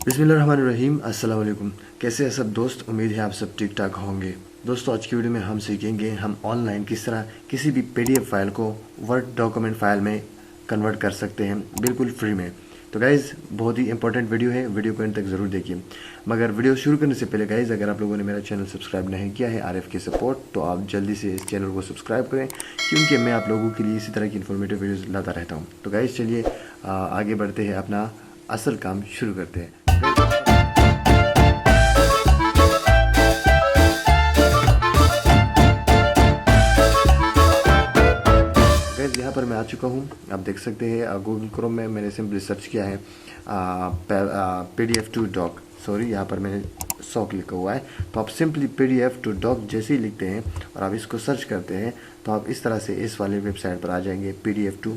बिस्मिल्लाहिर्रहमानिर्रहीम। अस्सलाम वालेकुम। कैसे हैं सब दोस्त? उम्मीद है आप सब ठीक ठाक होंगे। दोस्तों, आज की वीडियो में हम सीखेंगे हम ऑनलाइन किस तरह किसी भी पीडीएफ फाइल को वर्ड डॉक्यूमेंट फाइल में कन्वर्ट कर सकते हैं बिल्कुल फ्री में। तो गाइज़, बहुत ही इंपॉर्टेंट वीडियो है, वीडियो को अंत तक ज़रूर देखिए। मगर वीडियो शुरू करने से पहले गाइज़, अगर आप लोगों ने मेरा चैनल सब्सक्राइब नहीं किया है आरिफ की सपोर्ट, तो आप जल्दी से इस चैनल को सब्सक्राइब करें, क्योंकि मैं आप लोगों के लिए इसी तरह की इन्फॉर्मेटिव वीडियोज़ लाता रहता हूँ। तो गाइज़, चलिए आगे बढ़ते हैं, अपना असल काम शुरू करते हैं। गाइस, यहाँ पर मैं आ चुका हूँ। आप देख सकते हैं गूगल क्रोम में मैंने सिंपली सर्च किया है PDF to doc। सॉरी, यहाँ पर मैंने सॉक लिखा हुआ है। तो आप सिंपली PDF to doc जैसे ही लिखते हैं और आप इसको सर्च करते हैं तो आप इस तरह से इस वाले वेबसाइट पर आ जाएंगे PDF to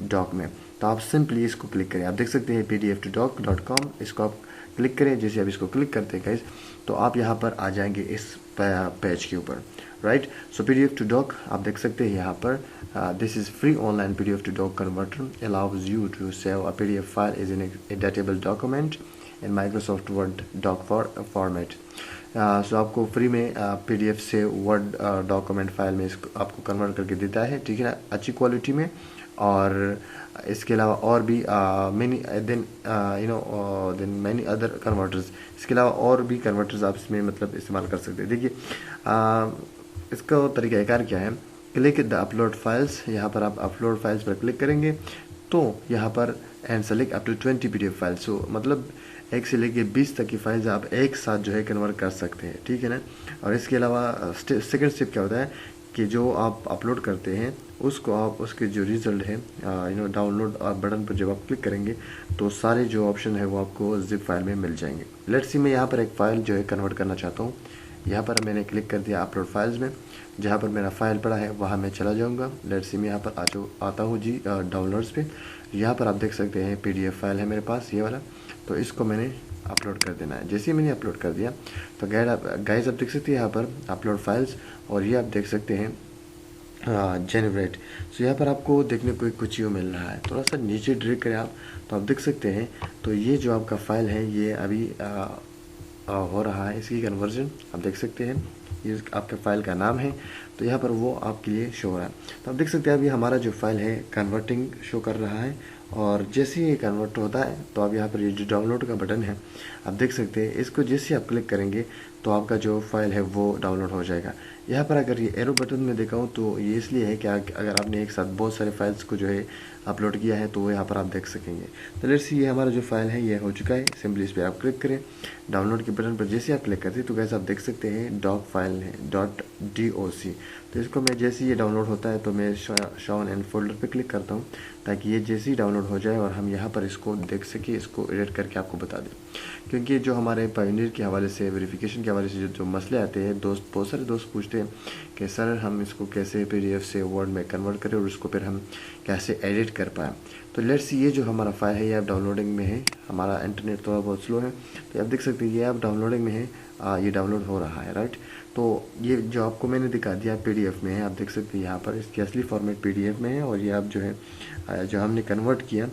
doc में। तो आप सिंपली इसको क्लिक करें। आप देख सकते हैं pdf2doc.com, इसको आप क्लिक करें। जैसे आप इसको क्लिक करते हैं गाइस, तो आप यहाँ पर आ जाएंगे इस पेज के ऊपर, right. So PDF to doc आप देख सकते हैं यहाँ पर this is free online PDF to doc converter allows you to save a PDF file is in a editable document in Microsoft Word doc format। सो आपको free में PDF से word document file में इसको आपको कन्वर्ट करके देता है, ठीक है ना, अच्छी क्वालिटी में। और इसके अलावा और भी मैनी अदर कन्वर्टर्स, इसके अलावा और भी कन्वर्टर्स आप इसमें मतलब इस्तेमाल कर सकते हैं। देखिए इसका तरीक़ाकार क्या है, क्लिक द अपलोड फाइल्स। यहाँ पर आप अपलोड फाइल्स पर क्लिक करेंगे तो यहाँ पर and select up to 20 PDF files. So मतलब 1 से लेके 20 तक की फाइल्स आप एक साथ जो है कन्वर्ट कर सकते हैं, ठीक है ना। और इसके अलावा सेकंड स्टेप क्या होता है कि जो आप अपलोड करते हैं उसको आप उसके जो रिज़ल्ट है डाउनलोड बटन पर जब आप क्लिक करेंगे तो सारे जो ऑप्शन है वो आपको जिप फाइल में मिल जाएंगे। लेट्स सी, मैं यहाँ पर एक फ़ाइल जो है कन्वर्ट करना चाहता हूँ। यहाँ पर मैंने क्लिक कर दिया अपलोड फाइल्स में। जहाँ पर मेरा फाइल पड़ा है वहाँ मैं चला जाऊँगा। लेट्स सी, मैं यहाँ पर आता हूँ जी डाउनलोड्स पे। यहाँ पर आप देख सकते हैं PDF फाइल है मेरे पास, ये वाला। तो इसको मैंने अपलोड कर देना है। जैसे ही मैंने अपलोड कर दिया तो गाइस आप देख सकते हैं यहाँ पर अपलोड फाइल्स, और ये आप देख सकते हैं जनरेट। सो यहाँ पर आपको देखने को कुछ ही मिल रहा है। थोड़ा सा नीचे ड्रैग करें आप तो आप देख सकते हैं, तो ये जो आपका फ़ाइल है ये अभी हो रहा है, इसकी कन्वर्जन आप देख सकते हैं। ये आपके फ़ाइल का नाम है, तो यहाँ पर वो आपके लिए शो हो रहा है। तो आप देख सकते हैं अभी हमारा जो फाइल है कन्वर्टिंग शो कर रहा है, और जैसे ही ये कन्वर्ट होता है तो अब यहाँ पर ये जो डाउनलोड का बटन है आप देख सकते हैं, इसको जैसे आप क्लिक करेंगे तो आपका जो फाइल है वो डाउनलोड हो जाएगा। यहाँ पर अगर ये एरो बटन में दिखाऊँ तो ये इसलिए है कि अगर आपने एक साथ बहुत सारे फाइल्स को जो है अपलोड किया है तो यहाँ पर आप देख सकेंगे। तो लेट्स सी, ये हमारा जो फाइल है ये हो चुका है। सिंपली इस पर आप क्लिक करें, डाउनलोड के बटन पर जैसे आप क्लिक करते हैं तो कैसे आप देख सकते हैं डॉक फाइल है .doc। तो इसको मैं जैसे ये डाउनलोड होता है तो मैं शॉन एंड फोल्डर पे क्लिक करता हूँ, ताकि ये जैसे ही डाउनलोड हो जाए और हम यहाँ पर इसको देख सके, इसको एडिट करके आपको बता दें। क्योंकि जो हमारे पायनियर के हवाले से, वेरिफिकेशन के हवाले से जो मसले आते हैं, बहुत सारे दोस्त पूछते हैं कि सर हम इसको कैसे PDF से वर्ड में कन्वर्ट करें और उसको फिर हम कैसे एडिट कर पाएँ। तो लेट्स सी, ये जो हमारा फाइल है ये आप डाउनलोडिंग में है। हमारा इंटरनेट थोड़ा बहुत स्लो है, तो आप देख सकते हैं ये आप डाउनलोडिंग में है, ये डाउनलोड हो रहा है, राइट। तो ये जो आपको मैंने दिखा दिया PDF में है, आप देख सकते हैं यहाँ पर इसकी असली फॉर्मेट PDF में है, और ये आप जो है जो हमने कन्वर्ट किया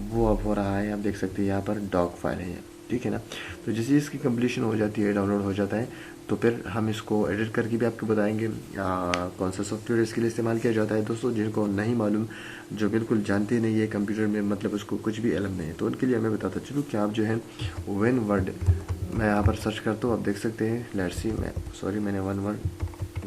वो अब हो रहा है। आप देख सकते हैं यहाँ पर डॉक फाइल है, ठीक है ना। तो जैसे इसकी कंप्लीशन हो जाती है, डाउनलोड हो जाता है, तो फिर हम इसको एडिट करके भी आपको बताएंगे कौन सा सॉफ्टवेयर इसके लिए इस्तेमाल किया जाता है। दोस्तों, जिनको नहीं मालूम, जो बिल्कुल जानते नहीं है कंप्यूटर में, मतलब उसको कुछ भी इल्म नहीं है, तो उनके लिए मैं बताता चलूँ कि आप जो है WinWord, मैं यहाँ पर सर्च करता हूँ, आप देख सकते हैं। लेट्स सी, मैंने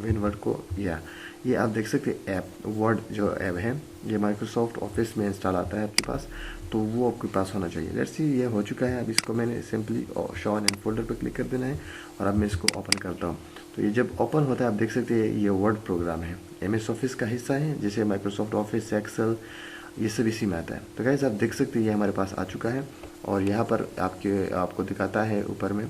WinWord को ये आप देख सकते हैं ऐप, वर्ड जो ऐप है ये माइक्रोसॉफ्ट ऑफिस में इंस्टॉल आता है आपके पास, तो वो आपके पास होना चाहिए। लेट्स सी, ये हो चुका है। अब इसको मैंने सिंपली शॉन एंड फोल्डर पर क्लिक कर देना है, और अब मैं इसको ओपन करता हूँ। तो ये जब ओपन होता है आप देख सकते हैं ये वर्ड प्रोग्राम है, MS ऑफिस का हिस्सा है, जैसे माइक्रोसॉफ्ट ऑफिस, एक्सेल, ये सब इसी में आता है। तो गाइस आप देख सकते हैं ये हमारे पास आ चुका है, और यहाँ पर आपको दिखाता है ऊपर में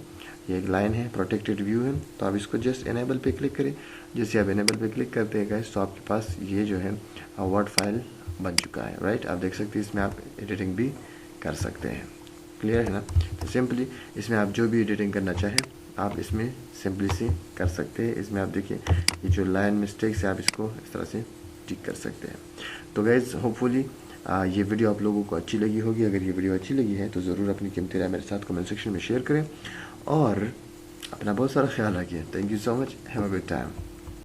ये एक लाइन है, प्रोटेक्टेड व्यू है। तो आप इसको जस्ट इनेबल पे क्लिक करें। जैसे आप इनेबल पे क्लिक करते हैं गाइस, तो आपके पास ये जो है वर्ड फाइल बन चुका है, राइट। आप देख सकते हैं इसमें आप एडिटिंग भी कर सकते हैं, क्लियर है ना। तो सिंपली इसमें आप जो भी एडिटिंग करना चाहें आप इसमें सिंपली से कर सकते हैं। इसमें आप देखिए ये जो लाइन मिस्टेक्स है आप इसको इस तरह से ठीक कर सकते हैं। तो गाइज होपफुली ये वीडियो आप लोगों को अच्छी लगी होगी। अगर ये वीडियो अच्छी लगी है तो ज़रूर अपनी कीमती राय मेरे साथ कमेंट सेक्शन में शेयर करें और अपना बहुत सारा ख्याल रखिए। Thank you so much, have a good time.